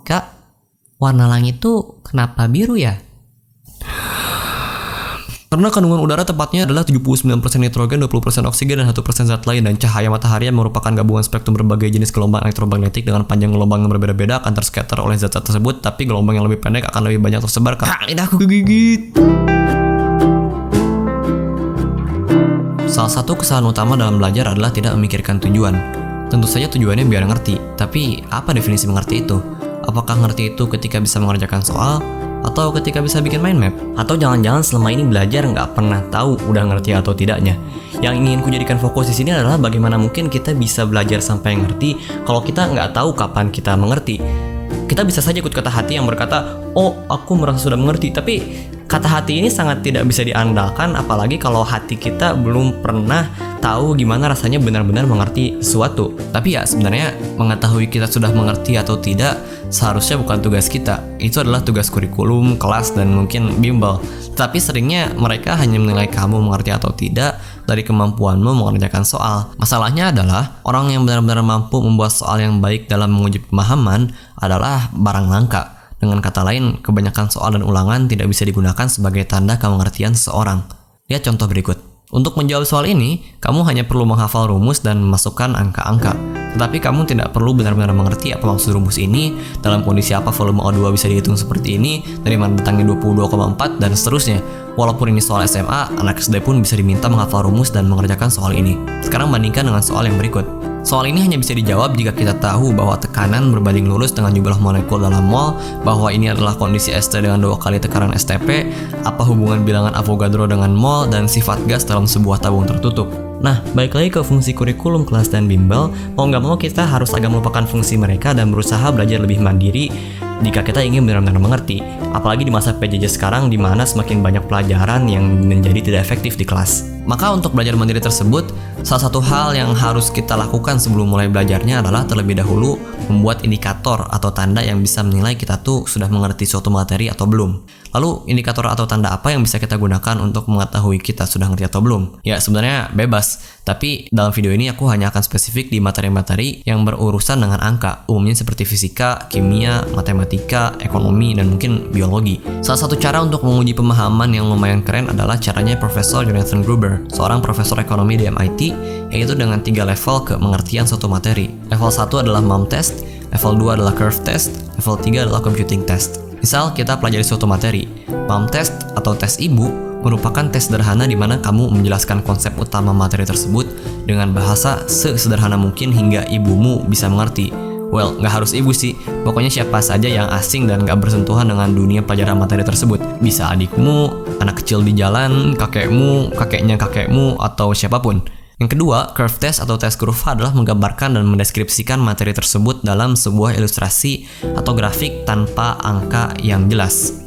Kak, warna langit tuh kenapa biru ya? Karena kandungan udara tepatnya adalah 79% nitrogen, 20% oksigen, dan 1% zat lain, dan cahaya matahari yang merupakan gabungan spektrum berbagai jenis gelombang elektromagnetik dengan panjang gelombang yang berbeda-beda akan terscatter oleh zat-zat tersebut, tapi gelombang yang lebih pendek akan lebih banyak tersebar ke lidahku gigit. Salah satu kesalahan utama dalam belajar adalah tidak memikirkan tujuan. Tentu saja tujuannya biar ngerti, tapi apa definisi mengerti itu? Apakah ngerti itu ketika bisa mengerjakan soal? Atau ketika bisa bikin mind map? Atau jangan-jangan selama ini belajar nggak pernah tahu udah ngerti atau tidaknya? Yang ingin ku jadikan fokus di sini adalah bagaimana mungkin kita bisa belajar sampai ngerti kalau kita nggak tahu kapan kita mengerti. Kita bisa saja ikut kata hati yang berkata, oh aku merasa sudah mengerti, tapi kata hati ini sangat tidak bisa diandalkan, apalagi kalau hati kita belum pernah tahu gimana rasanya benar-benar mengerti sesuatu. Tapi ya sebenarnya mengetahui kita sudah mengerti atau tidak seharusnya bukan tugas kita. Itu adalah tugas kurikulum, kelas, dan mungkin bimbel. Tapi seringnya mereka hanya menilai kamu mengerti atau tidak dari kemampuanmu mengerjakan soal. Masalahnya adalah orang yang benar-benar mampu membuat soal yang baik dalam menguji pemahaman adalah barang langka. Dengan kata lain, kebanyakan soal dan ulangan tidak bisa digunakan sebagai tanda kemengertian seseorang. Lihat contoh berikut. Untuk menjawab soal ini, kamu hanya perlu menghafal rumus dan memasukkan angka-angka. Tetapi kamu tidak perlu benar-benar mengerti apa maksud rumus ini, dalam kondisi apa volume O2 bisa dihitung seperti ini, dari mana datangnya 22,4, dan seterusnya. Walaupun ini soal SMA, anak SD pun bisa diminta menghafal rumus dan mengerjakan soal ini. Sekarang bandingkan dengan soal yang berikut. Soal ini hanya bisa dijawab jika kita tahu bahwa tekanan berbanding lurus dengan jumlah molekul dalam mol, bahwa ini adalah kondisi ST dengan 2 kali tekanan STP, apa hubungan bilangan Avogadro dengan mol, dan sifat gas dalam sebuah tabung tertutup. Nah, balik lagi ke fungsi kurikulum, kelas, dan bimbel, mau nggak mau kita harus agak melupakan fungsi mereka dan berusaha belajar lebih mandiri jika kita ingin benar-benar mengerti. Apalagi di masa PJJ sekarang di mana semakin banyak pelajaran yang menjadi tidak efektif di kelas. Maka untuk belajar mandiri tersebut, salah satu hal yang harus kita lakukan sebelum mulai belajarnya adalah terlebih dahulu membuat indikator atau tanda yang bisa menilai kita tuh sudah mengerti suatu materi atau belum. Lalu indikator atau tanda apa yang bisa kita gunakan untuk mengetahui kita sudah ngerti atau belum? Ya sebenarnya bebas, tapi dalam video ini aku hanya akan spesifik di materi-materi yang berurusan dengan angka, umumnya seperti fisika, kimia, matematika, ekonomi, dan mungkin biologi. Salah satu cara untuk menguji pemahaman yang lumayan keren adalah caranya Profesor Jonathan Gruber, seorang profesor ekonomi di MIT, yaitu dengan 3 level ke mengertian suatu materi. Level 1 adalah MOM test, level 2 adalah curve test, level 3 adalah computing test. Misal kita pelajari suatu materi, MOM test atau tes ibu merupakan tes sederhana di mana kamu menjelaskan konsep utama materi tersebut dengan bahasa sesederhana mungkin hingga ibumu bisa mengerti. Well, nggak harus ibu sih, pokoknya siapa saja yang asing dan nggak bersentuhan dengan dunia pelajaran materi tersebut. Bisa adikmu, anak kecil di jalan, kakekmu, kakeknya kakekmu, atau siapapun. Yang kedua, curve test atau tes kurva adalah menggambarkan dan mendeskripsikan materi tersebut dalam sebuah ilustrasi atau grafik tanpa angka yang jelas.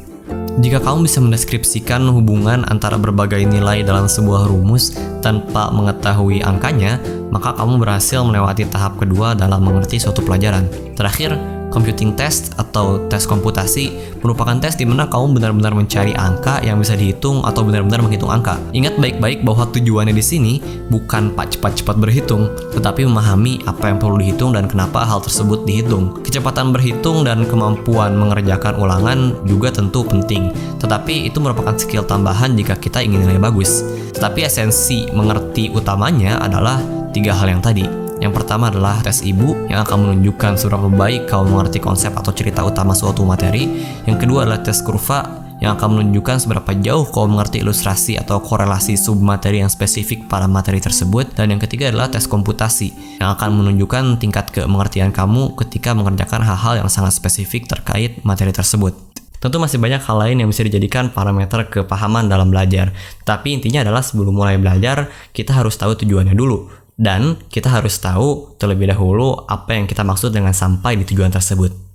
Jika kamu bisa mendeskripsikan hubungan antara berbagai nilai dalam sebuah rumus tanpa mengetahui angkanya, maka kamu berhasil melewati tahap kedua dalam mengerti suatu pelajaran. Terakhir, computing test atau tes komputasi merupakan tes di mana kamu benar-benar mencari angka yang bisa dihitung atau benar-benar menghitung angka. Ingat baik-baik bahwa tujuannya di sini bukan cepat-cepat berhitung, tetapi memahami apa yang perlu dihitung dan kenapa hal tersebut dihitung. Kecepatan berhitung dan kemampuan mengerjakan ulangan juga tentu penting, tetapi itu merupakan skill tambahan jika kita ingin nilai bagus. Tetapi esensi mengerti utamanya adalah 3 hal yang tadi. Yang pertama adalah tes ibu yang akan menunjukkan seberapa baik kamu mengerti konsep atau cerita utama suatu materi. Yang kedua adalah tes kurva yang akan menunjukkan seberapa jauh kamu mengerti ilustrasi atau korelasi submateri yang spesifik pada materi tersebut. Dan yang ketiga adalah tes komputasi yang akan menunjukkan tingkat kemengertian kamu ketika mengerjakan hal-hal yang sangat spesifik terkait materi tersebut. Tentu masih banyak hal lain yang bisa dijadikan parameter kepahaman dalam belajar. Tapi intinya adalah sebelum mulai belajar, kita harus tahu tujuannya dulu. Dan kita harus tahu terlebih dahulu apa yang kita maksud dengan sampai di tujuan tersebut.